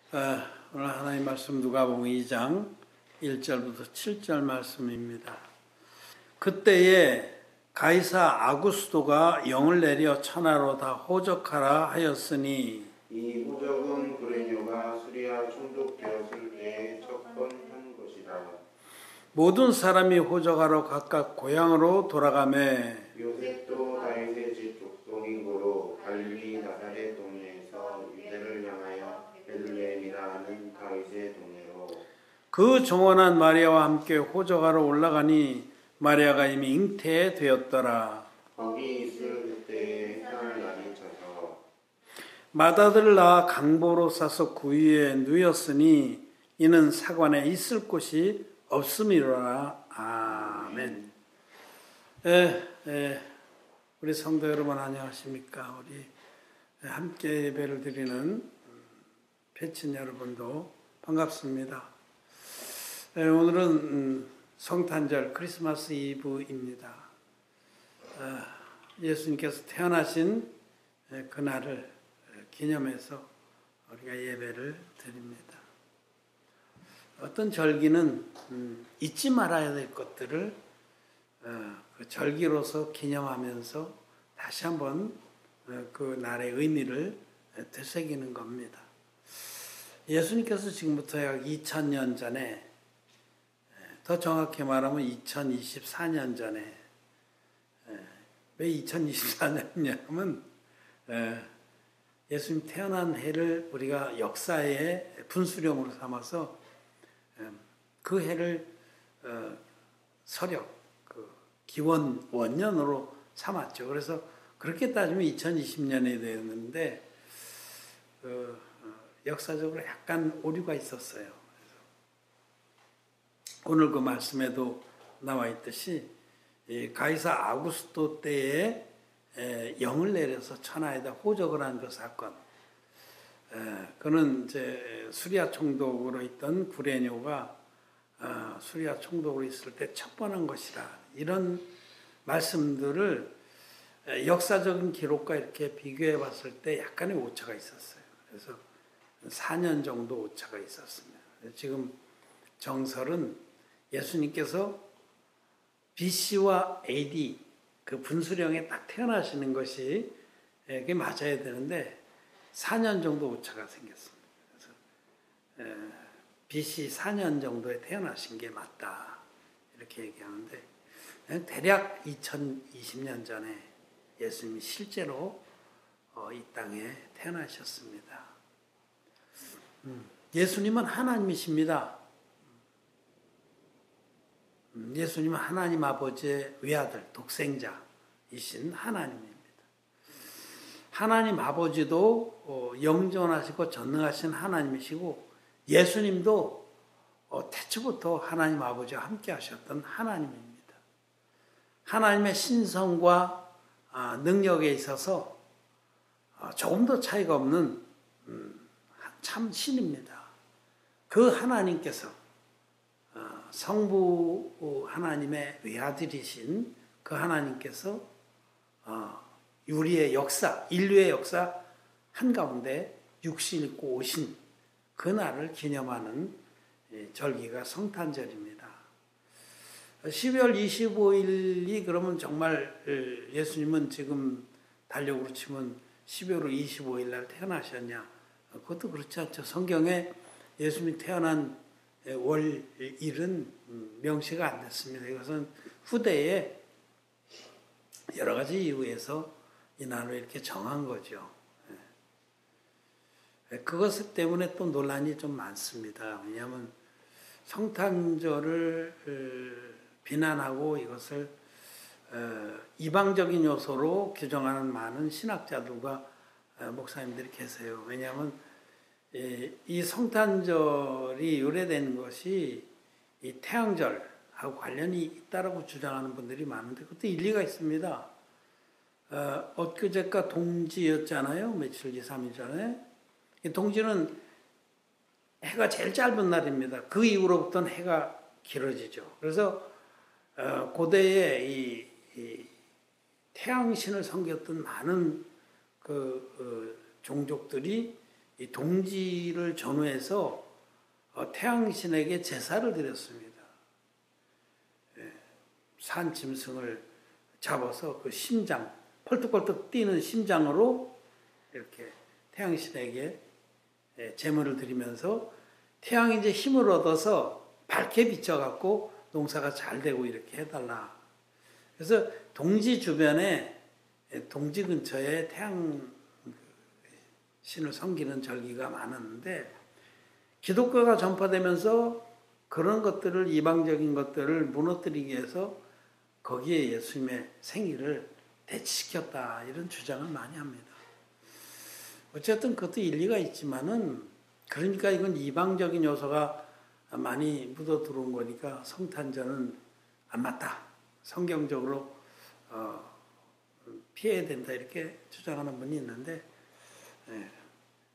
오늘 하나님 말씀 누가복음 2장 1절부터 7절 말씀입니다. 그때에 가이사 아구스도가 영을 내려 천하로 다 호적하라 하였으니 이 호적은 구레뇨가 수리아 총독되었을 때에 첫 번 한 것이라. 모든 사람이 호적하러 각각 고향으로 돌아가매 요셉도 다윗의 집 족속인 고로 갈릴리 나사렛 동네에서 유대를 향하여 베들레헴이라 하는 다윗의 동네로 그 정원한 마리아와 함께 호적하러 올라가니 마리아가 이미 잉태되었더라. 거기 있을 그때에 해할 날이 차서 맏아들을 낳아 강보로 싸서 구유에 누였으니 이는 사관에 있을 곳이 없음이로라. 아멘. 우리 성도 여러분 안녕하십니까? 우리 함께 예배를 드리는 패친 여러분도 반갑습니다. 오늘은 성탄절 크리스마스 이브입니다. 예수님께서 태어나신 그날을 기념해서 우리가 예배를 드립니다. 어떤 절기는 잊지 말아야 될 것들을 그 절기로서 기념하면서 다시 한번 그 날의 의미를 되새기는 겁니다. 예수님께서 지금부터 약 2000년 전에, 더 정확히 말하면 2024년 전에, 왜 2024년이냐면 예수님 태어난 해를 우리가 역사의 분수령으로 삼아서 그 해를 서력 기원 원년으로 삼았죠. 그래서 그렇게 따지면 2020년이 되었는데 역사적으로 약간 오류가 있었어요. 오늘 그 말씀에도 나와 있듯이 가이사 아구스도 때에 영을 내려서 천하에다 호적을 한 그 사건. 그는 이제 수리아 총독으로 있던 구레뇨가 수리아 총독으로 있을 때 첫 번 한 것이라, 이런 말씀들을 역사적인 기록과 이렇게 비교해 봤을 때 약간의 오차가 있었어요. 그래서 4년 정도 오차가 있었습니다. 지금 정설은 예수님께서 BC와 AD 그 분수령에 딱 태어나시는 것이 그게 맞아야 되는데 4년 정도 오차가 생겼습니다. 그래서 BC 4년 정도에 태어나신 게 맞다 이렇게 얘기하는데, 대략 2020년 전에 예수님이 실제로 이 땅에 태어나셨습니다. 예수님은 하나님이십니다. 예수님은 하나님 아버지의 외아들, 독생자이신 하나님입니다. 하나님 아버지도 영존하시고 전능하신 하나님이시고, 예수님도 태초부터 하나님 아버지와 함께 하셨던 하나님입니다. 하나님의 신성과 능력에 있어서 조금도 차이가 없는 참 신입니다. 그 하나님께서 성부 하나님의 외아들이신 그 하나님께서 우리의 역사, 인류의 역사 한가운데 육신 입고 오신 그날을 기념하는 절기가 성탄절입니다. 12월 25일이 그러면 정말 예수님은 지금 달력으로 치면 12월 25일 날 태어나셨냐? 그것도 그렇지 않죠. 성경에 예수님이 태어난 월일은 명시가 안 됐습니다. 이것은 후대에 여러 가지 이유에서 이 날을 이렇게 정한 거죠. 그것 때문에 또 논란이 좀 많습니다. 왜냐하면 성탄절을 비난하고 이것을 이방적인 요소로 규정하는 많은 신학자들과 목사님들이 계세요. 왜냐하면 이 성탄절이 유래된 것이 이 태양절하고 관련이 있다라고 주장하는 분들이 많은데 그것도 일리가 있습니다. 엊그제가 동지였잖아요. 며칠 뒤 3일 전에. 이 동지는 해가 제일 짧은 날입니다. 그 이후로부터는 해가 길어지죠. 그래서 고대에 이 태양신을 섬겼던 많은 종족들이 이 동지를 전후해서 태양신에게 제사를 드렸습니다. 산 짐승을 잡아서 그 심장, 펄떡펄떡 뛰는 심장으로 이렇게 태양신에게 제물을 드리면서 태양이 이제 힘을 얻어서 밝게 비춰갖고 농사가 잘 되고 이렇게 해달라. 그래서 동지 주변에, 동지 근처에 태양 신을 섬기는 절기가 많았는데, 기독교가 전파되면서 그런 것들을, 이방적인 것들을 무너뜨리기 위해서 거기에 예수님의 생일을 대치시켰다, 이런 주장을 많이 합니다. 어쨌든 그것도 일리가 있지만은, 그러니까 이건 이방적인 요소가 많이 묻어 들어온 거니까 성탄절은 안 맞다, 성경적으로 피해야 된다, 이렇게 주장하는 분이 있는데,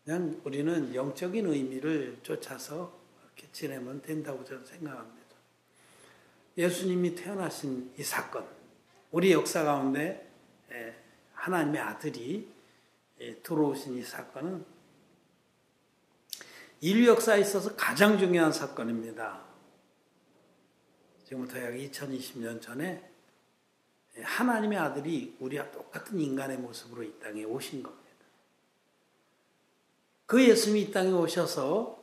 그냥 우리는 영적인 의미를 쫓아서 이렇게 지내면 된다고 저는 생각합니다. 예수님이 태어나신 이 사건, 우리 역사 가운데 하나님의 아들이 들어오신 이 사건은 인류 역사에 있어서 가장 중요한 사건입니다. 지금부터 약 2020년 전에 하나님의 아들이 우리와 똑같은 인간의 모습으로 이 땅에 오신 겁니다. 그 예수님이 이 땅에 오셔서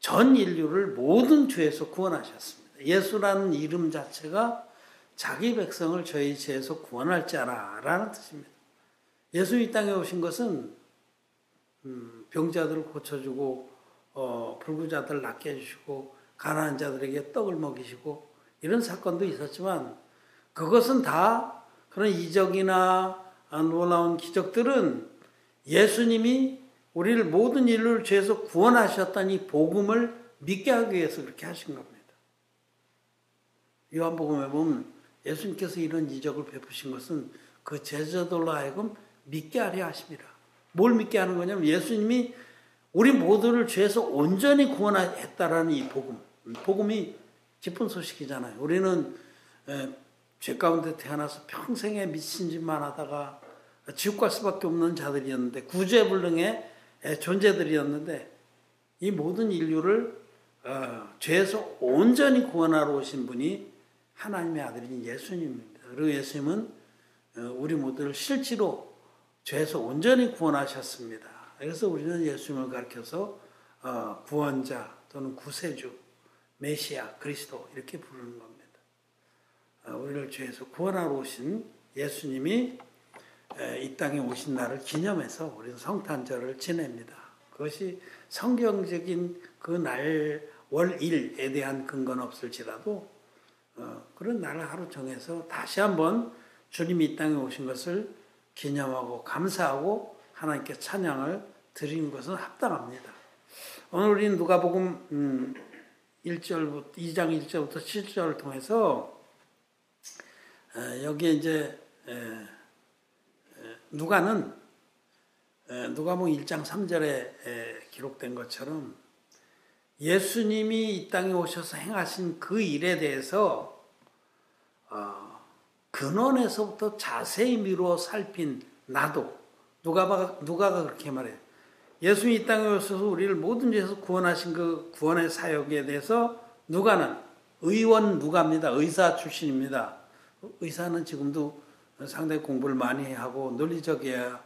전 인류를 모든 죄에서 구원하셨습니다. 예수라는 이름 자체가 자기 백성을 저희 죄에서 구원할 자라라는 뜻입니다. 예수님이 이 땅에 오신 것은 병자들을 고쳐주고 불구자들을 낫게 해주시고 가난한 자들에게 떡을 먹이시고 이런 사건도 있었지만, 그것은 다 그런 이적이나 놀라운 기적들은 예수님이 우리를 모든 인류를 죄에서 구원하셨다는 이 복음을 믿게 하기 위해서 그렇게 하신 겁니다. 요한복음에 보면 예수님께서 이런 이적을 베푸신 것은 그 제자들로 하여금 믿게 하려 하십니다. 뭘 믿게 하는 거냐면, 예수님이 우리 모두를 죄에서 온전히 구원했다라는 이 복음. 복음이 기쁜 소식이잖아요. 우리는 죄 가운데 태어나서 평생에 미친 짓만 하다가 지옥 갈 수밖에 없는 자들이었는데, 구제불능의 존재들이었는데, 이 모든 인류를 죄에서 온전히 구원하러 오신 분이 하나님의 아들인 예수님입니다. 그리고 예수님은 우리 모두를 실제로 죄에서 온전히 구원하셨습니다. 그래서 우리는 예수님을 가리켜서 구원자 또는 구세주, 메시아, 그리스도 이렇게 부르는 겁니다. 우리를 죄에서 구원하러 오신 예수님이 이 땅에 오신 날을 기념해서 우리는 성탄절을 지냅니다. 그것이 성경적인 그 날, 월일에 대한 근거는 없을지라도 그런 날을 하루 정해서 다시 한번 주님이 이 땅에 오신 것을 기념하고 감사하고 하나님께 찬양을 드리는 것은 합당합니다. 오늘 우리는 누가복음 2장 1절부터 7절을 통해서 여기에 이제 누가복음 1장 3절에 기록된 것처럼 예수님이 이 땅에 오셔서 행하신 그 일에 대해서 근원에서부터 자세히 미루어 살핀 나도, 누가가 그렇게 말해요. 예수님이 이 땅에 오셔서 우리를 모든 죄에서 구원하신 그 구원의 사역에 대해서 누가는, 의원 누가입니다. 의사 출신입니다. 의사는 지금도 상당히 공부를 많이 하고 논리적이어야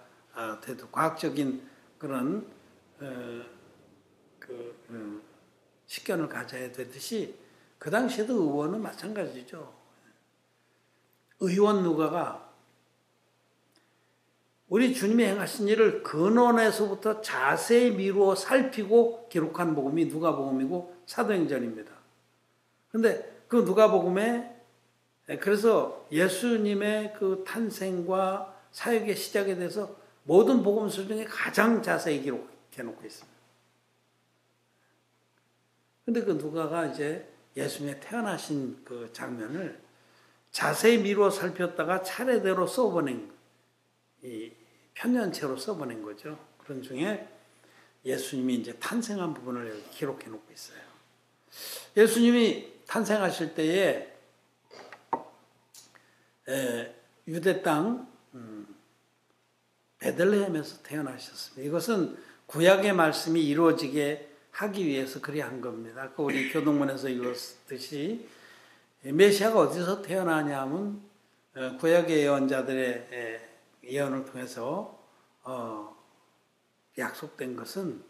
돼도 과학적인 그런 식견을 가져야 되듯이 그 당시에도 의원은 마찬가지죠. 의원 누가가 우리 주님이 행하신 일을 근원에서부터 자세히 미루어 살피고 기록한 복음이 누가복음이고 사도행전입니다. 그런데 그 누가복음에 그래서 예수님의 그 탄생과 사역의 시작에 대해서 모든 복음서 중에 가장 자세히 기록해 놓고 있습니다. 근데 그 누가가 이제 예수님의 태어나신 그 장면을 자세히 미루어 살폈다가 차례대로 써보낸, 이 편년체로 써보낸 거죠. 그런 중에 예수님이 이제 탄생한 부분을 여기 기록해 놓고 있어요. 예수님이 탄생하실 때에 유대 땅 베들레헴에서 태어나셨습니다. 이것은 구약의 말씀이 이루어지게 하기 위해서 그리 한 겁니다. 아까 우리 교동문에서 읽었듯이 메시아가 어디서 태어나냐 하면 구약의 예언자들의 예언을 통해서 약속된 것은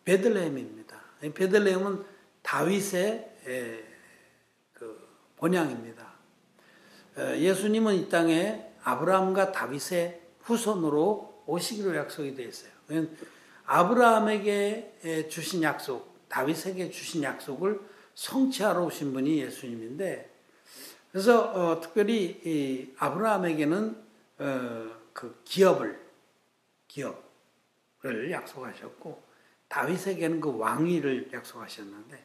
베들레헴입니다. 베들레헴은 다윗의 그 본향입니다. 예수님은 이 땅에 아브라함과 다윗의 후손으로 오시기로 약속이 되어 있어요. 아브라함에게 주신 약속, 다윗에게 주신 약속을 성취하러 오신 분이 예수님인데, 그래서 특별히 이 아브라함에게는 그 기업을 약속하셨고, 다윗에게는 그 왕위를 약속하셨는데,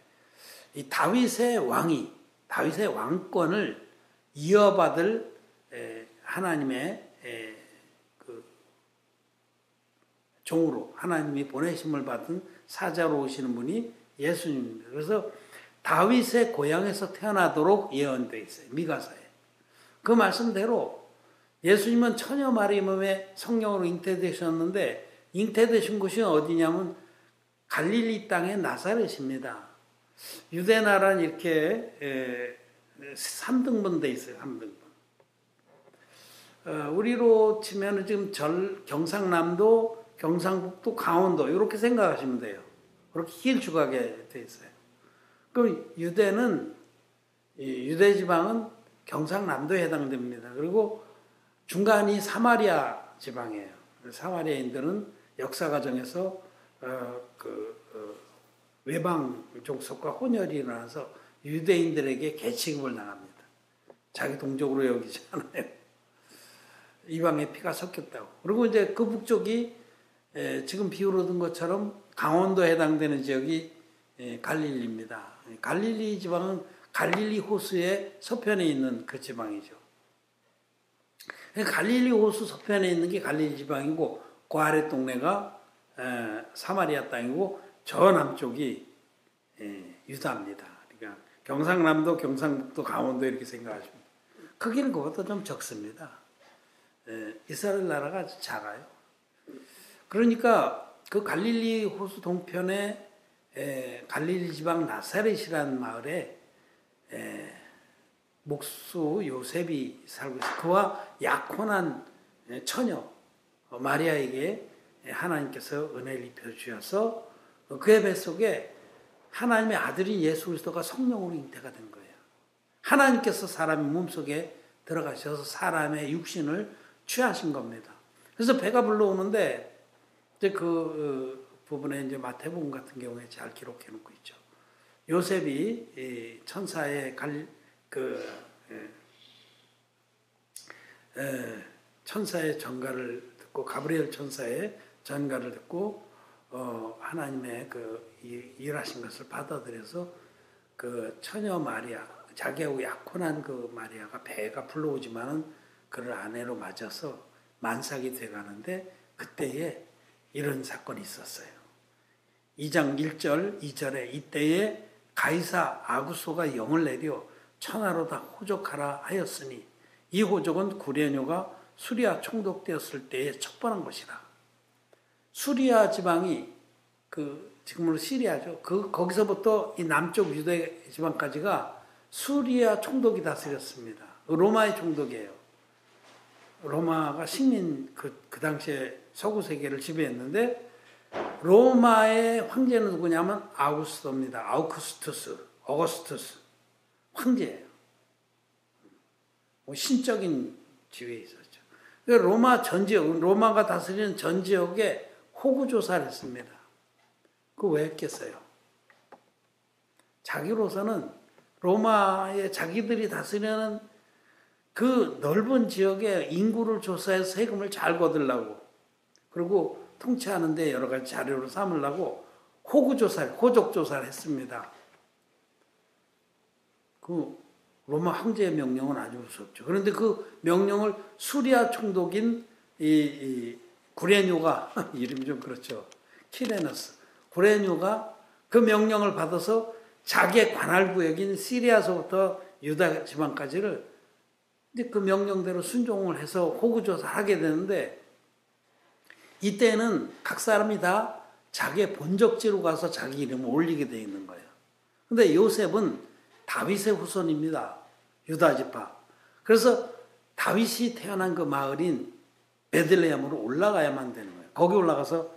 이 다윗의 왕권을 이어받을 하나님의 그 종으로 하나님이 보내심을 받은 사자로 오시는 분이 예수님입니다. 그래서 다윗의 고향에서 태어나도록 예언되어 있어요. 미가서에. 그 말씀대로 예수님은 처녀 마리아 몸에 성령으로 잉태되셨는데, 잉태되신 곳이 어디냐면 갈릴리 땅의 나사렛입니다. 유대 나라는 이렇게 3등분 돼 있어요. 3등분. 우리로 치면 지금 경상남도, 경상북도, 강원도 이렇게 생각하시면 돼요. 그렇게 길쭉하게 돼 있어요. 그럼 유대 지방은 경상남도에 해당됩니다. 그리고 중간이 사마리아 지방이에요. 사마리아인들은 역사 과정에서 외방 족속과 혼혈이 일어나서 유대인들에게 개취급을 당합니다. 자기 동족으로 여기지 않아요. 이방의 피가 섞였다고. 그리고 이제 그 북쪽이 지금 비유로 든 것처럼 강원도에 해당되는 지역이 갈릴리입니다. 갈릴리 지방은 갈릴리 호수의 서편에 있는 그 지방이죠. 갈릴리 호수 서편에 있는 게 갈릴리 지방이고, 그 아래 동네가 사마리아 땅이고, 저 남쪽이 유다입니다. 그러니까 경상남도, 경상북도, 강원도 이렇게 생각하시면 크기는 그것보다 좀 적습니다. 이스라엘 나라가 아주 작아요. 그러니까 그 갈릴리 호수 동편에 갈릴리 지방 나사렛이라는 마을에 목수 요셉이 살고 있어요. 그와 약혼한 처녀 마리아에게 하나님께서 은혜를 입혀주셔서 그의 뱃속에 하나님의 아들인 예수 그리스도가 성령으로 잉태가 된 거예요. 하나님께서 사람의 몸속에 들어가셔서 사람의 육신을 취하신 겁니다. 그래서 배가 불러오는데 이제 그 부분에 이제 마태복음 같은 경우에 잘 기록해 놓고 있죠. 요셉이 천사의 천사의 전가를 듣고, 가브리엘 천사의 전가를 듣고 하나님의 그 일하신 것을 받아들여서 그 처녀 마리아, 자기하고 약혼한 그 마리아가 배가 불러오지만은 그를 아내로 맞아서 만삭이 돼가는데, 그때에 이런 사건이 있었어요. 2장 1절 2절에 이때에 가이사 아구소가 영을 내려 천하로 다 호족하라 하였으니 이 호족은 구레뇨가 수리아 총독되었을 때에 척번한 것이라. 수리아 지방이 지금으로 시리아죠. 거기서부터 이 남쪽 유대 지방까지가 수리아 총독이 다스렸습니다. 로마의 총독이에요. 로마가 식민 그 당시에 서구 세계를 지배했는데, 로마의 황제는 누구냐면 아우구스토입니다. 어거스투스 황제예요. 신적인 지위에 있었죠. 로마가 다스리는 전 지역에 호구 조사를 했습니다. 그거 왜 했겠어요? 자기로서는 로마의 자기들이 다스리는 그 넓은 지역에 인구를 조사해서 세금을 잘 거두려고, 그리고 통치하는데 여러 가지 자료로 삼으려고 호족 조사를 했습니다. 그 로마 황제의 명령은 아주 무섭죠. 그런데 그 명령을 수리아 총독인 이 구레뇨가 이름이 좀 그렇죠. 키레너스 구레뇨가 그 명령을 받아서 자기의 관할 구역인 시리아서부터 유다 지방까지를 이제 그 명령대로 순종을 해서 호구 조사를 하게 되는데, 이때는 각 사람이 다 자기의 본적지로 가서 자기 이름을 올리게 되어 있는 거예요. 근데 요셉은 다윗의 후손입니다. 유다 지파. 그래서 다윗이 태어난 그 마을인 베들레헴으로 올라가야만 되는 거예요. 거기 올라가서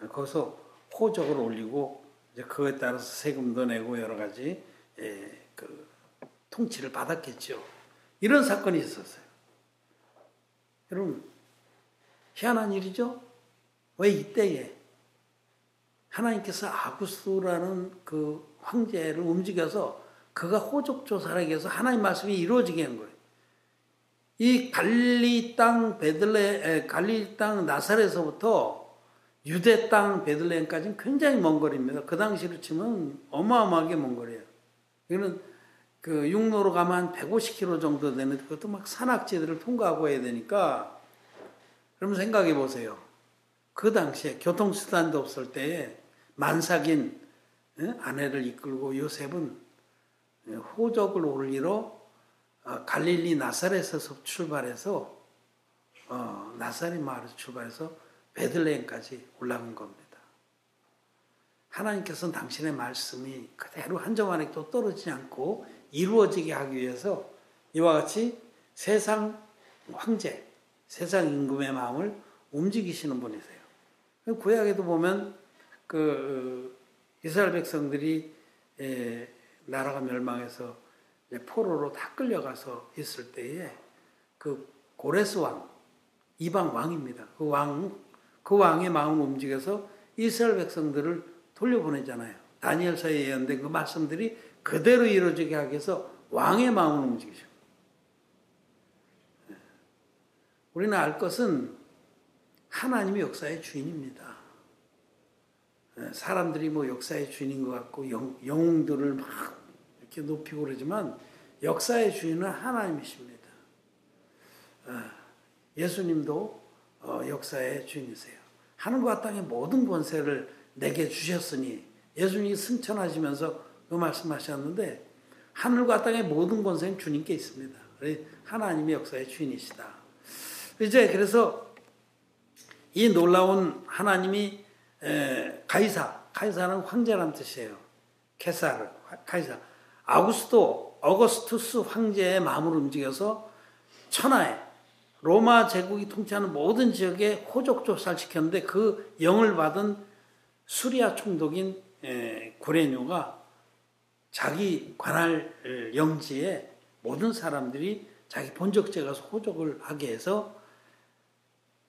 거기서 호적을 올리고 이제 그거에 따라서 세금도 내고 여러 가지 그 통치를 받았겠죠. 이런 사건이 있었어요. 여러분 희한한 일이죠. 왜 이때에 하나님께서 아구스도라는 그 황제를 움직여서 그가 호적 조사를 하기 위해서 하나님 말씀이 이루어지게 한 거예요. 이 갈릴리 땅 갈릴리 땅 나사렛에서부터 유대 땅 베들레헴까지는 굉장히 먼 거리입니다. 그 당시로 치면 어마어마하게 먼 거리예요. 이거는 그 육로로 가면 한 150km 정도 되는 그것도 막 산악지들을 통과하고 해야 되니까 여러분 생각해 보세요. 그 당시에 교통수단도 없을 때에 만삭인 아내를 이끌고 요셉은 호적을 올리러 갈릴리 나사렛에서 출발해서 나사렛 마을에서 출발해서 베들레헴까지 올라간 겁니다. 하나님께서는 당신의 말씀이 그대로 한 점 안에 또 떨어지지 않고 이루어지게 하기 위해서 이와 같이 세상 황제, 세상 임금의 마음을 움직이시는 분이세요. 구약에도 보면 그 이스라엘 백성들이 나라가 멸망해서 포로로 다 끌려가서 있을 때에 그 고레스 왕, 이방 왕입니다. 그 왕의 마음을 움직여서 이스라엘 백성들을 돌려보내잖아요. 다니엘서에 예언된 그 말씀들이 그대로 이루어지게 하기 위해서 왕의 마음을 움직이죠. 우리는 알 것은 하나님이 역사의 주인입니다. 사람들이 뭐 역사의 주인인 것 같고 영웅들을 막 이렇게 높이고 그러지만 역사의 주인은 하나님이십니다. 예수님도 역사의 주인이세요. 하늘과 땅의 모든 권세를 내게 주셨으니 예수님이 승천하시면서 그 말씀하셨는데 하늘과 땅의 모든 권세는 주님께 있습니다. 하나님이 역사의 주인이시다. 이제 그래서 이 놀라운 하나님이 가이사는 황제라는 뜻이에요. 케사르, 가이사. 어거스투스 황제의 마음을 움직여서 천하에 로마 제국이 통치하는 모든 지역에 호적 조사를 시켰는데 그 영을 받은 수리아 총독인 구레뇨가 자기 관할 영지에 모든 사람들이 자기 본적지에 가서 호적을 하게 해서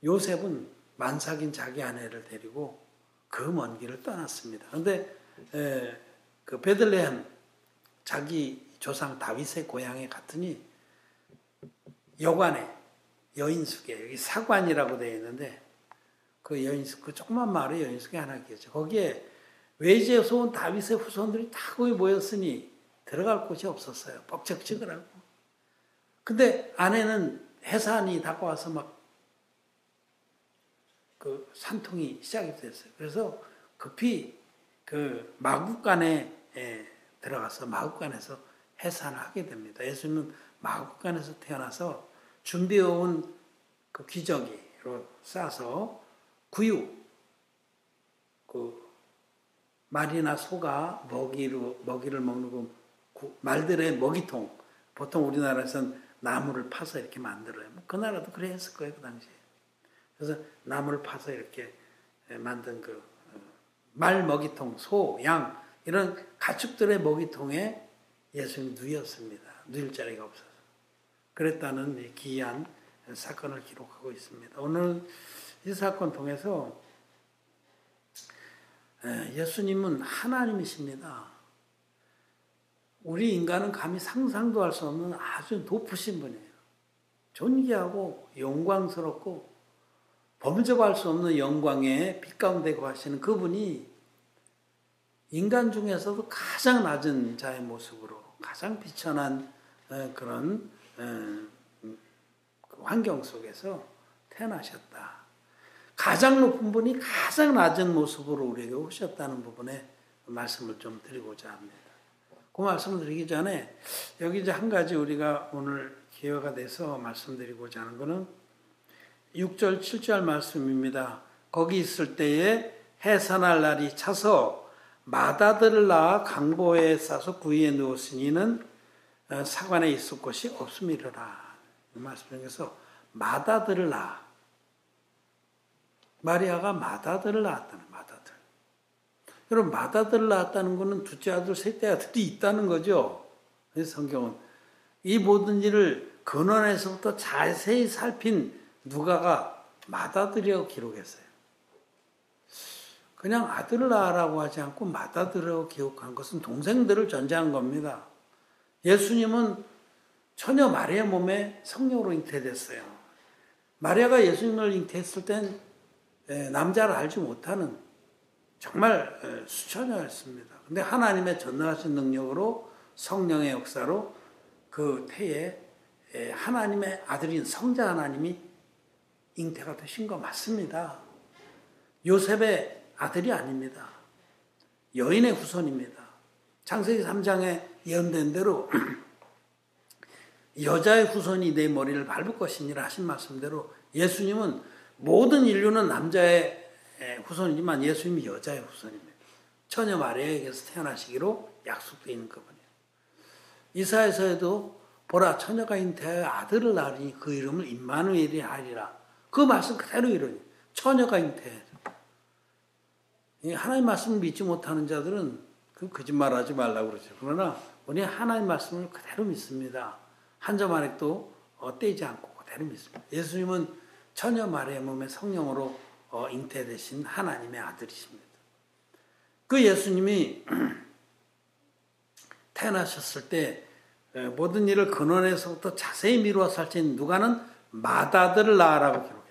요셉은 만삭인 자기 아내를 데리고 그 먼 길을 떠났습니다. 그런데 그 베들레헴 자기 조상 다윗의 고향에 갔더니 여관에 여인숙에 여기 사관이라고 되어 있는데 그 여인숙 그 조그만 마을에 여인숙이 하나 있겠죠. 거기에 외지에서 온 다윗의 후손들이 다 거기 모였으니 들어갈 곳이 없었어요. 뻑적지근하고. 근데 아내는 해산이 다가와서 막 그 산통이 시작이 됐어요. 그래서 급히 그 마국간에 들어가서 마국간에서 해산을 하게 됩니다. 예수님은 마국간에서 태어나서 준비해온 그 기저귀로 싸서 구유, 그 말이나 소가 먹이를 먹는 그 말들의 먹이통, 보통 우리나라에서는 나무를 파서 이렇게 만들어요. 그 나라도 그래 했을 거예요, 그 당시에. 그래서 나무를 파서 이렇게 만든 그 말 먹이통, 소, 양 이런 가축들의 먹이통에 예수님이 누였습니다. 누일 자리가 없어서. 그랬다는 기이한 사건을 기록하고 있습니다. 오늘 이 사건 통해서 예수님은 하나님이십니다. 우리 인간은 감히 상상도 할 수 없는 아주 높으신 분이에요. 존귀하고 영광스럽고 범접할 수 없는 영광의 빛 가운데 거하시는 그분이 인간 중에서도 가장 낮은 자의 모습으로 가장 비천한 그런 환경 속에서 태어나셨다. 가장 높은 분이 가장 낮은 모습으로 우리에게 오셨다는 부분에 말씀을 좀 드리고자 합니다. 그 말씀을 드리기 전에 여기 이제 한 가지 우리가 오늘 기회가 돼서 말씀드리고자 하는 것은 6절, 7절 말씀입니다. 거기 있을 때에 해산할 날이 차서 마다들을 낳아 강보에 싸서 구이에 누웠으니는 사관에 있을 곳이 없음이로라. 이 말씀 중에서 마다들을 낳아. 마리아가 마다들을 낳았다는 마다들. 여러분 마다들을 낳았다는 것은 둘째 아들, 셋째 아들이 있다는 거죠. 성경은 이 모든 일을 근원에서부터 자세히 살핀 누가가 마다들이라고 기록했어요. 그냥 아들을 낳으라고 하지 않고 마다들이라고 기록한 것은 동생들을 전제한 겁니다. 예수님은 처녀 마리아 몸에 성령으로 잉태됐어요. 마리아가 예수님을 잉태했을 땐 남자를 알지 못하는 정말 수처녀였습니다. 근데 하나님의 전능하신 능력으로 성령의 역사로 그 태에 하나님의 아들인 성자 하나님이 잉태가 되신 거 맞습니다. 요셉의 아들이 아닙니다. 여인의 후손입니다. 창세기 3장에 예언된 대로 여자의 후손이 내 머리를 밟을 것이니라 하신 말씀대로 예수님은 모든 인류는 남자의 후손이지만 예수님이 여자의 후손입니다. 처녀 마리아에게서 태어나시기로 약속되어 있는 그분이에요. 이사야서에도 보라 처녀가 잉태하여 아들을 낳으니 그 이름을 임마누엘이 하리라. 그 말씀 그대로 이루니 처녀가 잉태해서 하나님 말씀을 믿지 못하는 자들은 그 거짓말하지 말라고 그러죠. 그러나 우리 하나님 말씀을 그대로 믿습니다. 한 점 안에도 떼지 않고 그대로 믿습니다. 예수님은 처녀 마리아 몸의 성령으로 잉태되신 하나님의 아들이십니다. 그 예수님이 태어나셨을 때 모든 일을 근원에서부터 자세히 미루어 살찐 누가는 마다들을 낳으라고 기록했다.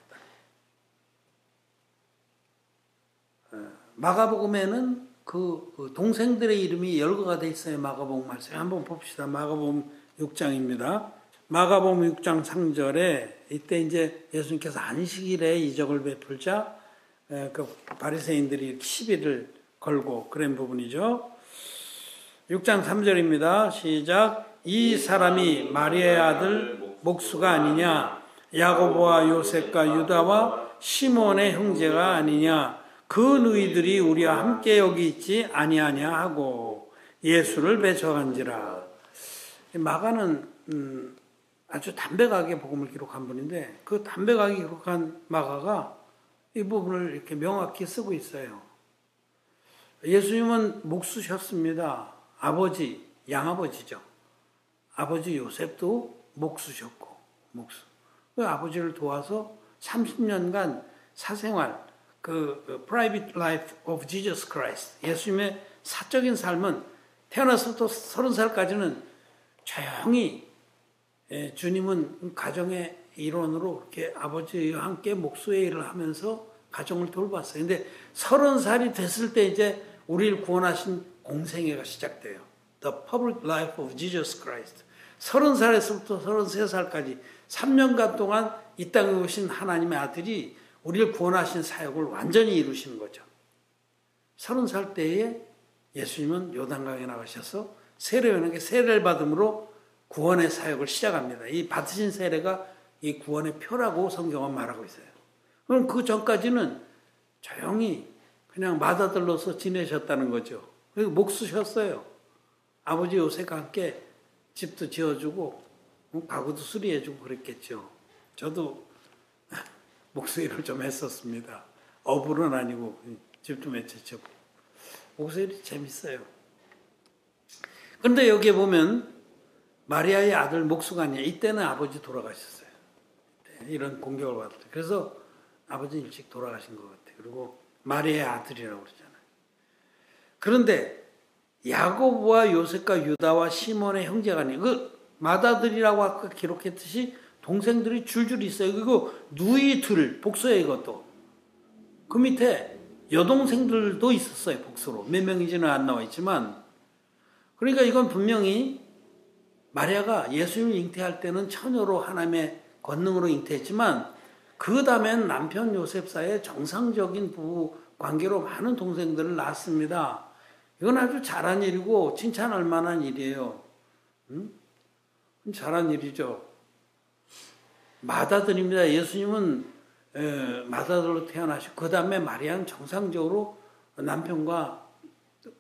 마가복음에는 그 동생들의 이름이 열거가 되어 있어요. 마가복음 말씀에 한번 봅시다. 마가복음 6장입니다. 마가복음 6장 3절에 이때 이제 예수님께서 안식일에 이적을 베풀자 그 바리새인들이 시비를 걸고 그런 부분이죠. 6장 3절입니다. 시작. 이 사람이 마리아의 아들 목수가 아니냐? 야고보와 요셉과 유다와 시몬의 형제가 아니냐? 그 누이들이 우리와 함께 여기 있지 아니하냐 하고 예수를 배척한지라. 마가는 아주 담백하게 복음을 기록한 분인데 그 담백하게 기록한 마가가 이 부분을 이렇게 명확히 쓰고 있어요. 예수님은 목수셨습니다. 아버지, 양아버지죠. 아버지 요셉도 목수셨고 목수. 그 아버지를 도와서 30년간 사생활 그 Private Life of Jesus Christ 예수님의 사적인 삶은 태어나서부터 30살까지는 조용히 주님은 가정의 일원으로 이렇게 아버지와 함께 목수의 일을 하면서 가정을 돌봤어요. 근데 30살이 됐을 때 이제 우리를 구원하신 공생애가 시작돼요. The Public Life of Jesus Christ. 30살에서부터 33살까지 3년간 동안 이 땅에 오신 하나님의 아들이 우리를 구원하신 사역을 완전히 이루시는 거죠. 30살 때에 예수님은 요단강에 나가셔서 세례요한에게 세례를 받음으로 구원의 사역을 시작합니다. 이 받으신 세례가 이 구원의 표라고 성경은 말하고 있어요. 그럼 그 전까지는 조용히 그냥 맏아들로서 지내셨다는 거죠. 그리고 목수셨어요. 아버지 요셉과 함께 집도 지어주고 가구도 수리해주고 그랬겠죠. 저도 목수 일을 좀 했었습니다. 어불은 아니고 집도 매쳤죠. 목수 일이 재밌어요. 그런데 여기에 보면 마리아의 아들 목수가 아니야. 이때는 아버지 돌아가셨어요. 이런 공격을 받았죠. 그래서 아버지 일찍 돌아가신 것 같아요. 그리고 마리아의 아들이라고 그러잖아요. 그런데 야고보와 요셉과 유다와 시몬의 형제가 아니에요. 그 맏아들이라고 아까 기록했듯이 동생들이 줄줄이 있어요. 그리고 누이들 복수예요. 이것도. 그 밑에 여동생들도 있었어요. 복수로. 몇 명인지는 안 나와 있지만 그러니까 이건 분명히 마리아가 예수님을 잉태할 때는 처녀로 하나님의 권능으로 잉태했지만 그 다음엔 남편 요셉 사이에 정상적인 부부 관계로 많은 동생들을 낳았습니다. 이건 아주 잘한 일이고 칭찬할 만한 일이에요. 잘한 일이죠. 맏아들입니다. 예수님은 마다들로 태어나시고 그 다음에 마리아는 정상적으로 남편과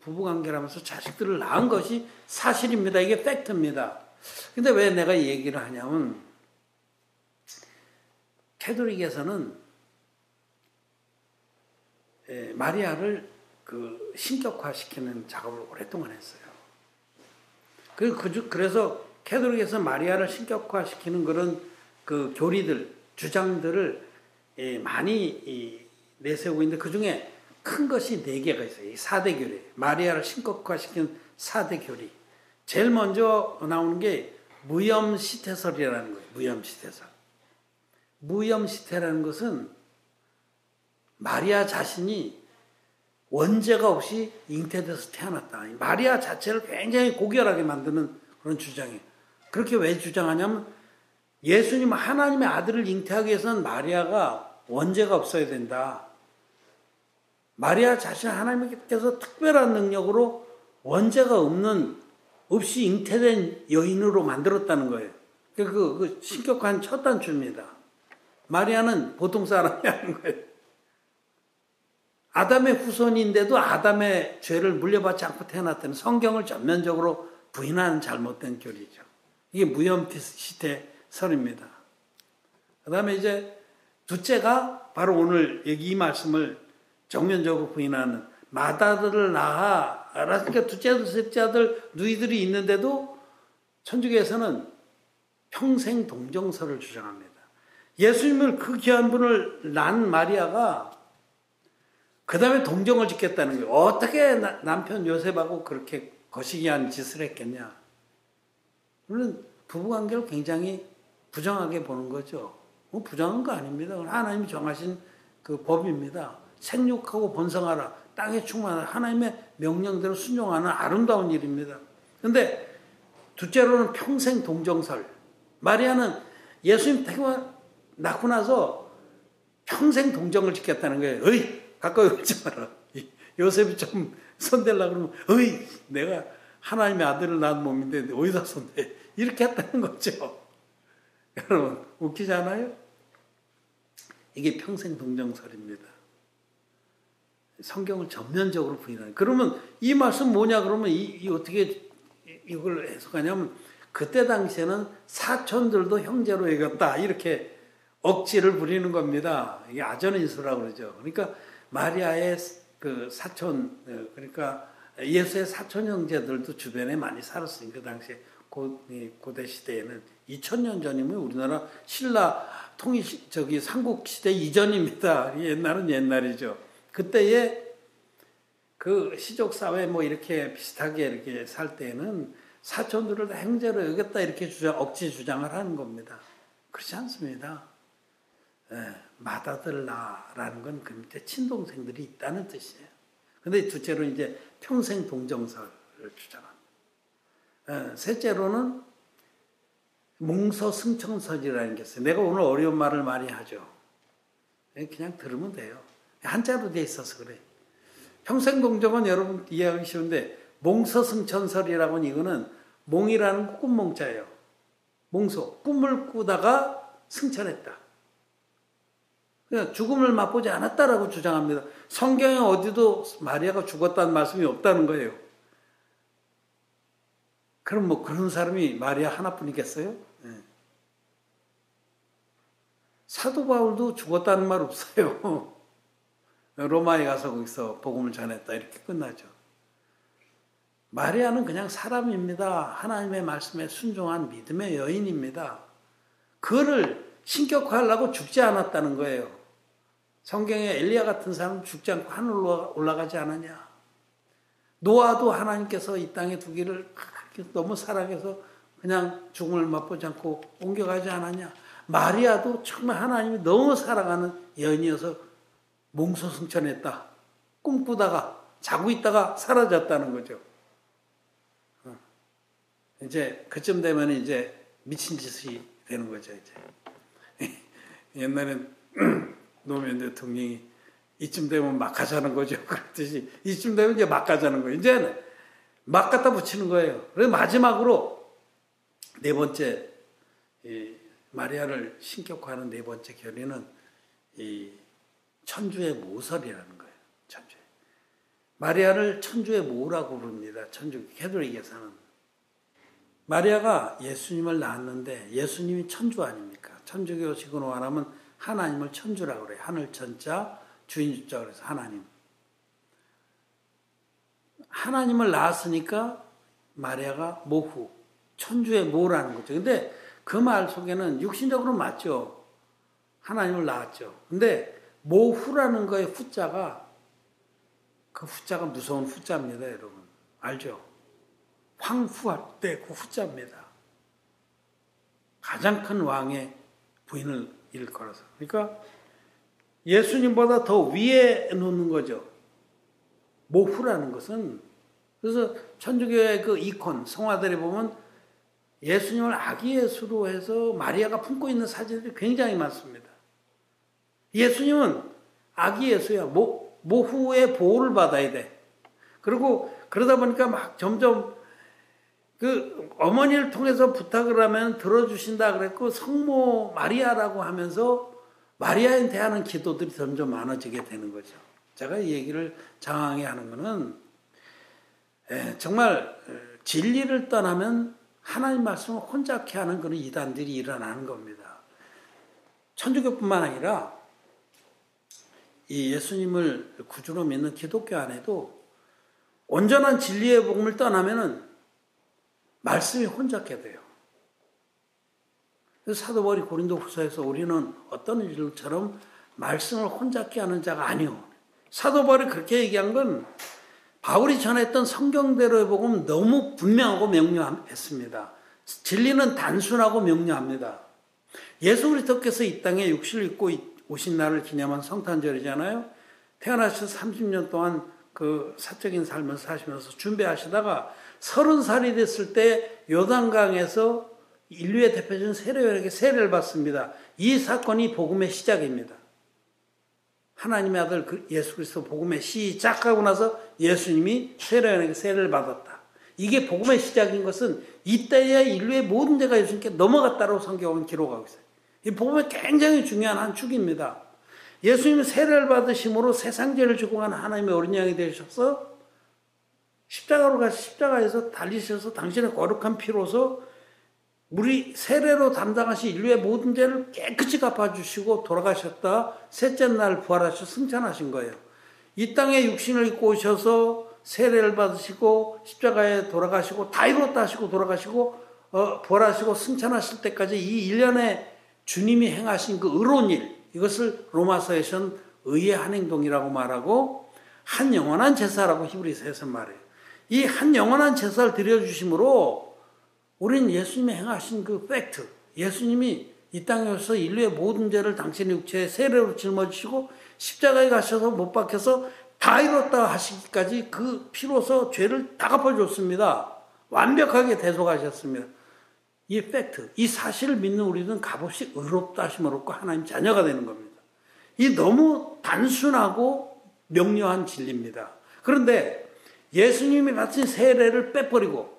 부부관계를 하면서 자식들을 낳은 것이 사실입니다. 이게 팩트입니다. 근데 왜 내가 이 얘기를 하냐면 캐톨릭에서는 마리아를 그 신격화시키는 작업을 오랫동안 했어요. 그래서 캐톨릭에서 마리아를 신격화시키는 그런 그 교리들, 주장들을 많이 내세우고 있는데 그 중에 큰 것이 4개가 있어요. 이 4대 교리. 마리아를 신격화시키는 4대 교리. 제일 먼저 나오는 게 무염시태설이라는 거예요. 무염시태설. 무염시태라는 것은 마리아 자신이 원죄가 없이 잉태돼서 태어났다. 마리아 자체를 굉장히 고결하게 만드는 그런 주장이에요. 그렇게 왜 주장하냐면 예수님 하나님의 아들을 잉태하기 위해서는 마리아가 원죄가 없어야 된다. 마리아 자신 하나님께서 특별한 능력으로 원죄가 없이 잉태된 여인으로 만들었다는 거예요. 그 신격화한 첫 단추입니다. 마리아는 보통 사람이 아닌 거예요. 아담의 후손인데도 아담의 죄를 물려받지 않고 태어났다는 성경을 전면적으로 부인하는 잘못된 교리죠. 이게 무염시태설입니다. 그 다음에 이제 둘째가 바로 오늘 이 말씀을 정면적으로 부인하는 마다들을 낳아. 그러니까 둘째 아들, 셋째 아들, 누이들이 있는데도 천주교에서는 평생 동정설을 주장합니다. 예수님을 그 귀한 분을 낳은 마리아가 그 다음에 동정을 짓겠다는 거예요. 어떻게 남편 요셉하고 그렇게 거시기한 짓을 했겠냐. 물론 부부관계를 굉장히 부정하게 보는 거죠. 뭐 부정한 거 아닙니다. 하나님이 정하신 그 법입니다. 생육하고 번성하라. 땅에 충만하라. 하나님의 명령대로 순종하는 아름다운 일입니다. 그런데 둘째로는 평생 동정설. 마리아는 예수님 낳고 나서 평생 동정을 짓겠다는 거예요. 어이, 가까이 오지 마라. 요셉이 좀 손대려고 그러면, 어이, 내가 하나님의 아들을 낳은 몸인데 어디다 손대? 이렇게 했다는 거죠. 여러분, 웃기지 않아요? 이게 평생 동정설입니다. 성경을 전면적으로 부인하는. 그러면 이 말씀 뭐냐? 그러면 이 어떻게 이걸 해석하냐면 그때 당시에는 사촌들도 형제로 여겼다. 이렇게 억지를 부리는 겁니다. 이게 아전인수라고 그러죠. 그러니까 마리아의 그 사촌, 그러니까 예수의 사촌 형제들도 주변에 많이 살았으니까 그 당시에 고대 시대에는 2000년 전이면 우리나라 신라 삼국 시대 이전입니다. 옛날은 옛날이죠. 그때의 그 시족 사회 뭐 이렇게 비슷하게 이렇게 살 때는 사촌들을 다 형제로 여겼다 이렇게 억지 주장을 하는 겁니다. 그렇지 않습니다. 마다들라라는 건 그 밑에 친동생들이 있다는 뜻이에요. 근데 둘째로 이제 평생 동정설을 주장합니다. 셋째로는 몽서승천설이라는 게 있어요. 내가 오늘 어려운 말을 많이 하죠. 그냥 들으면 돼요. 한자로 돼 있어서 그래. 평생 동정은 여러분 이해하기 쉬운데 몽서승천설이라고는 이거는 몽이라는 꿈몽자예요. 몽소, 꿈을 꾸다가 승천했다. 그러니까 죽음을 맛보지 않았다라고 주장합니다. 성경에 어디도 마리아가 죽었다는 말씀이 없다는 거예요. 그럼 뭐 그런 사람이 마리아 하나뿐이겠어요? 네. 사도 바울도 죽었다는 말 없어요. 로마에 가서 거기서 복음을 전했다 이렇게 끝나죠. 마리아는 그냥 사람입니다. 하나님의 말씀에 순종한 믿음의 여인입니다. 그거를 신격화하려고 죽지 않았다는 거예요. 성경에 엘리야 같은 사람은 죽지 않고 하늘로 올라가지 않았냐. 노아도 하나님께서 이 땅에 두기를 너무 사랑해서 그냥 죽음을 맛보지 않고 옮겨가지 않았냐. 마리아도 정말 하나님이 너무 사랑하는 여인이어서 몽소승천했다. 꿈꾸다가 자고 있다가 사라졌다는 거죠. 이제 그쯤 되면 이제 미친 짓이 되는 거죠. 이제 옛날엔 노무현 대통령이 이쯤 되면 막 가자는 거죠. 그렇듯이 이쯤 되면 이제 막 가자는 거예요. 이제는 막 갖다 붙이는 거예요. 그래서 마지막으로 네 번째 마리아를 신격화하는 네 번째 결의는 이 천주의 모설이라는 거예요. 천주의. 마리아를 천주의 모라고 부릅니다. 천주 캐톨릭에서는. 마리아가 예수님을 낳았는데 예수님이 천주 아닙니까? 천주교식으로 말하면 하나님을 천주라고 그래요. 하늘 천자, 주인 주자 그래서 하나님. 하나님을 낳았으니까 마리아가 모후, 천주의 모라는 거죠. 근데 그 말 속에는 육신적으로 맞죠. 하나님을 낳았죠. 근데 모후라는 거의 후자가 그 후자가 무서운 후자입니다, 여러분. 알죠? 황후할 때 그 후자입니다. 가장 큰 왕의 부인을 일컬어서. 그러니까 예수님보다 더 위에 놓는 거죠. 모후라는 것은. 그래서 천주교의 그 이콘, 성화들에 보면 예수님을 아기 예수로 해서 마리아가 품고 있는 사진들이 굉장히 많습니다. 예수님은 아기 예수야. 모후의 보호를 받아야 돼. 그리고 그러다 보니까 막 점점 그 어머니를 통해서 부탁을 하면 들어주신다 그랬고 성모 마리아라고 하면서 마리아에 대한 기도들이 점점 많아지게 되는 거죠. 제가 이 얘기를 장황하게 하는 거는 정말 진리를 떠나면 하나님 말씀을 혼잡케 하는 그런 이단들이 일어나는 겁니다. 천주교뿐만 아니라 이 예수님을 구주로 믿는 기독교 안에도 온전한 진리의 복음을 떠나면은 말씀이 혼잡게 돼요. 사도 바울이 고린도후서에서 우리는 어떤 일처럼 말씀을 혼잡게 하는 자가 아니오. 사도 바울이 그렇게 얘기한 건 바울이 전했던 성경대로의 복음 너무 분명하고 명료했습니다. 진리는 단순하고 명료합니다. 예수 그리스도께서 이 땅에 육신을 입고 오신 날을 기념한 성탄절이잖아요. 태어나셔서 30년 동안 그 사적인 삶을 사시면서 준비하시다가 30살이 됐을 때 요단강에서 인류의 대표적인 세례요한에게 세례를 받습니다. 이 사건이 복음의 시작입니다. 하나님의 아들 예수 그리스도 복음의 시작하고 나서 예수님이 세례요한에게 세례를 받았다. 이게 복음의 시작인 것은 이때야 인류의 모든 죄가 예수님께 넘어갔다고 성경은 기록하고 있어요. 이 복음의 굉장히 중요한 한 축입니다. 예수님이 세례를 받으심으로 세상 죄를 지고 간 하나님의 어린 양이 되셔서 십자가로 가서 십자가에서 달리셔서 당신의 거룩한 피로서 우리 세례로 담당하신 인류의 모든 죄를 깨끗이 갚아주시고 돌아가셨다. 셋째 날 부활하셔서 승천하신 거예요. 이 땅에 육신을 입고 오셔서 세례를 받으시고 십자가에 돌아가시고 다 이뤘다 하시고 돌아가시고 부활하시고 승천하실 때까지 이 일련의 주님이 행하신 그 의로운 일, 이것을 로마서에서는 의의 한 행동이라고 말하고 한 영원한 제사라고 히브리서에서 말해요. 이 한 영원한 제사를 드려주심으로 우리는 예수님이 행하신 그 팩트, 예수님이 이 땅에 오셔서 인류의 모든 죄를 당신의 육체에 세례로 짊어지시고 십자가에 가셔서 못 박혀서 다 이뤘다 하시기까지 그 피로서 죄를 다 갚아줬습니다. 완벽하게 대속하셨습니다. 이 팩트, 이 사실을 믿는 우리는 값없이 의롭다 하심을 얻고 하나님 자녀가 되는 겁니다. 이 너무 단순하고 명료한 진리입니다. 그런데 예수님이 받으신 세례를 빼버리고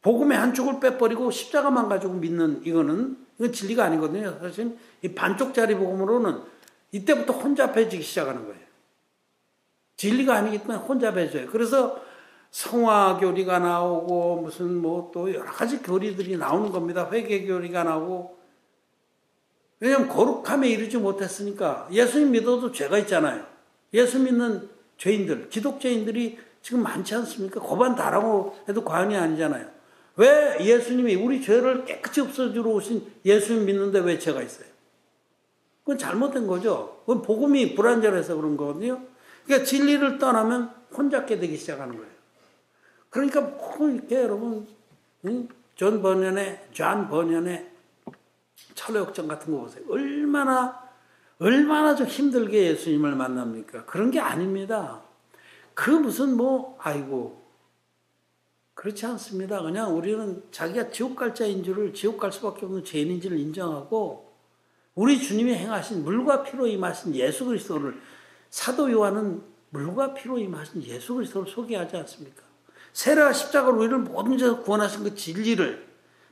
복음의 한 축을 빼버리고 십자가만 가지고 믿는 이건 진리가 아니거든요. 사실 이 반쪽짜리 복음으로는 이때부터 혼잡해지기 시작하는 거예요. 진리가 아니기 때문에 혼잡해져요. 그래서 성화교리가 나오고 무슨 뭐 또 여러 가지 교리들이 나오는 겁니다. 회개교리가 나오고. 왜냐하면 거룩함에 이르지 못했으니까. 예수님 믿어도 죄가 있잖아요. 예수 믿는 죄인들, 기독죄인들이 지금 많지 않습니까? 고반 다라고 해도 과언이 아니잖아요. 왜 예수님이 우리 죄를 깨끗이 없애주러 오신 예수님 믿는데 왜 죄가 있어요? 그건 잘못된 거죠. 그건 복음이 불완전해서 그런 거거든요. 그러니까 진리를 떠나면 혼잡게 되기 시작하는 거예요. 그러니까 이렇게 여러분 존 버년의 철로역정 같은 거 보세요. 얼마나 좀 힘들게 예수님을 만납니까? 그런 게 아닙니다. 그 무슨 아이고 그렇지 않습니다. 그냥 우리는 자기가 지옥 갈 자인 줄을 지옥 갈 수밖에 없는 죄인인 줄을 인정하고 우리 주님이 행하신 물과 피로 임하신 예수 그리스도를 사도 요한은 물과 피로 임하신 예수 그리스도를 소개하지 않습니까? 세례와 십자가로 우리를 모든 죄에서 구원하신 그 진리를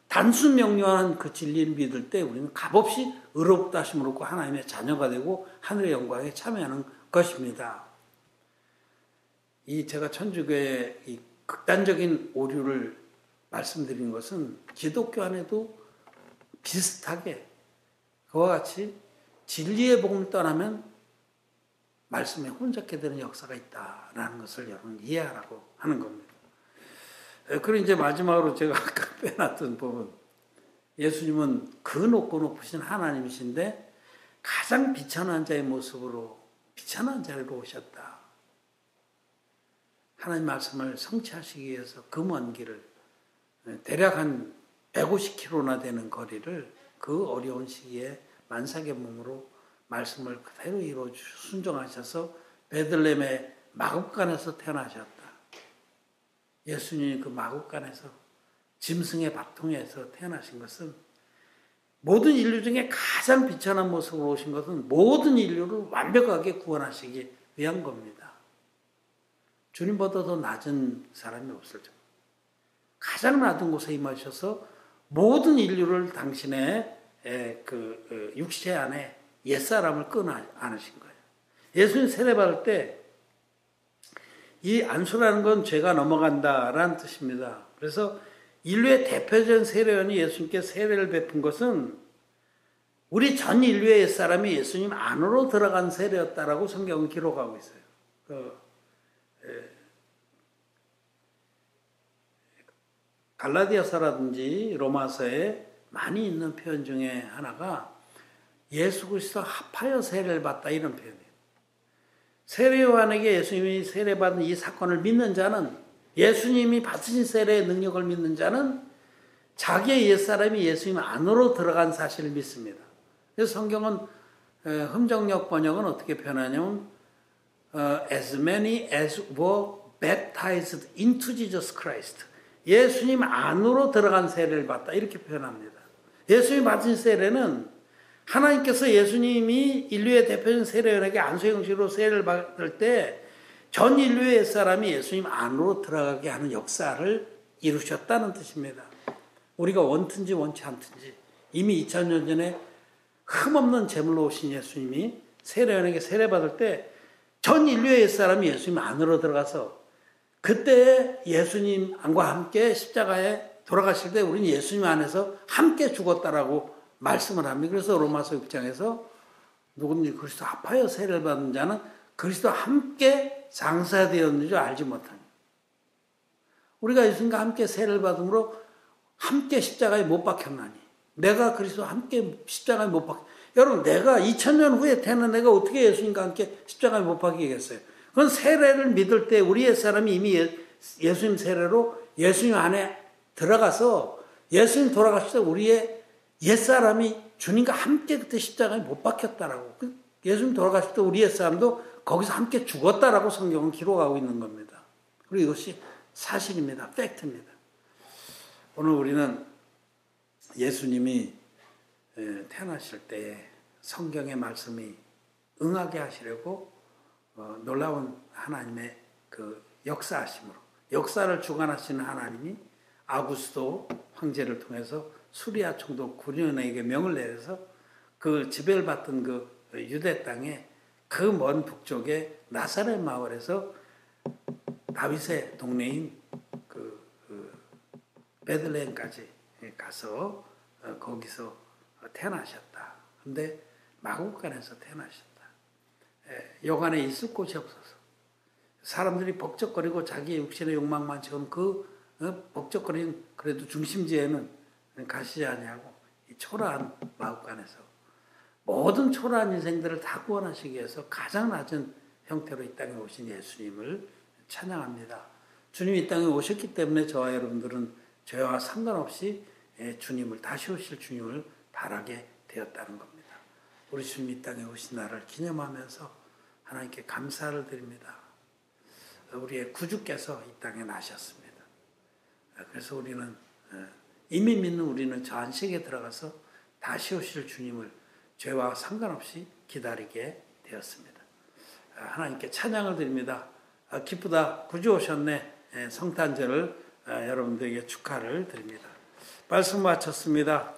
단순 명료한 그 진리를 믿을 때 우리는 값없이 의롭다 하심을 얻고 하나님의 자녀가 되고 하늘의 영광에 참여하는 것입니다. 이 제가 천주교의 이 극단적인 오류를 말씀드린 것은 기독교 안에도 비슷하게 그와 같이 진리의 복음을 떠나면 말씀에 혼잡게 되는 역사가 있다라는 것을 여러분 이해하라고 하는 겁니다. 그리고 이제 마지막으로 제가 아까 빼놨던 부분, 예수님은 그 높고 높으신 하나님이신데 가장 비천한 자의 모습으로 비천한 자리로 오셨다. 하나님 말씀을 성취하시기 위해서 그 먼 길을 대략 한 150km나 되는 거리를 그 어려운 시기에 만삭의 몸으로 말씀을 그대로 이루어 순종하셔서 베들레헴의 마국간에서 태어나셨다. 예수님이 그 마국간에서 짐승의 밥통에서 태어나신 것은 모든 인류 중에 가장 비천한 모습으로 오신 것은 모든 인류를 완벽하게 구원하시기 위한 겁니다. 주님보다 더 낮은 사람이 없을 정도. 가장 낮은 곳에 임하셔서 모든 인류를 당신의 그 육체 안에 옛사람을 끊어 안으신 거예요. 예수님 세례받을 때 이 안수라는 건 죄가 넘어간다라는 뜻입니다. 그래서 인류의 대표적인 세례원이 예수님께 세례를 베푼 것은 우리 전 인류의 옛사람이 예수님 안으로 들어간 세례였다라고 성경은 기록하고 있어요. 갈라디아서라든지 로마서에 많이 있는 표현 중에 하나가 예수 그리스도 합하여 세례를 받다 이런 표현이에요. 세례요한에게 예수님이 세례받은 이 사건을 믿는 자는, 예수님이 받으신 세례의 능력을 믿는 자는 자기의 옛사람이 예수님 안으로 들어간 사실을 믿습니다. 그래서 성경은 흠정역 번역은 어떻게 표현하냐면 as many as were baptized into Jesus Christ. 예수님 안으로 들어간 세례를 받다 이렇게 표현합니다. 예수님이 받으신 세례는 하나님께서 예수님이 인류의 대표적인 세례원에게 안수 형식으로 세례를 받을 때 전 인류의 옛사람이 예수님 안으로 들어가게 하는 역사를 이루셨다는 뜻입니다. 우리가 원든지 원치 않든지 이미 2000년 전에 흠없는 제물로 오신 예수님이 세례원에게 세례받을 때 전 인류의 옛사람이 예수님 안으로 들어가서 그때 예수님과 함께 십자가에 돌아가실 때 우리는 예수님 안에서 함께 죽었다라고 말씀을 합니다. 그래서 로마서 6장에서 누구든지 그리스도 합하여 세례를 받은 자는 그리스도와 함께 장사되었는 줄 알지 못하니. 우리가 예수님과 함께 세례를 받음으로 함께 십자가에 못 박혔나니. 내가 그리스도와 함께 십자가에 못 박혔. 여러분, 내가 2000년 후에 태어난 내가 어떻게 예수님과 함께 십자가에 못 박히겠어요? 그건 세례를 믿을 때 우리 옛사람이 이미 예수님 세례로 예수님 안에 들어가서 예수님 돌아가실 때 우리의 옛사람이 주님과 함께 그때 십자가에 못 박혔다라고. 예수님 돌아가실 때 우리 옛사람도 거기서 함께 죽었다라고 성경은 기록하고 있는 겁니다. 그리고 이것이 사실입니다. 팩트입니다. 오늘 우리는 예수님이 태어나실 때 성경의 말씀이 응하게 하시려고 놀라운 하나님의 그 역사하심으로, 역사를 주관하시는 하나님이 아구스도 황제를 통해서 수리아 총독 구리온에게 명을 내려서 그 지배를 받던 그 유대 땅에 그 먼 북쪽의 나사렛 마을에서 다윗의 동네인 그 베들레헴까지 가서 거기서 태어나셨다. 근데 마국간에서 태어나셨다. 여간에 있을 곳이 없어서 사람들이 벅적거리고 자기의 육신의 욕망만 지금 그 벅적거리는 그래도 중심지에는 가시지 아니하고 이 초라한 마국간에서 모든 초라한 인생들을 다 구원하시기 위해서 가장 낮은 형태로 이 땅에 오신 예수님을 찬양합니다. 주님이 이 땅에 오셨기 때문에 저와 여러분들은 죄와 상관없이 주님을, 다시 오실 주님을 바라게 되었다는 겁니다. 우리 주님 이 땅에 오신 날을 기념하면서 하나님께 감사를 드립니다. 우리의 구주께서 이 땅에 나셨습니다. 그래서 우리는 이미 믿는 우리는 저 안식에 들어가서 다시 오실 주님을 죄와 상관없이 기다리게 되었습니다. 하나님께 찬양을 드립니다. 기쁘다, 구주 오셨네. 성탄절을 여러분들에게 축하를 드립니다. 말씀 마쳤습니다.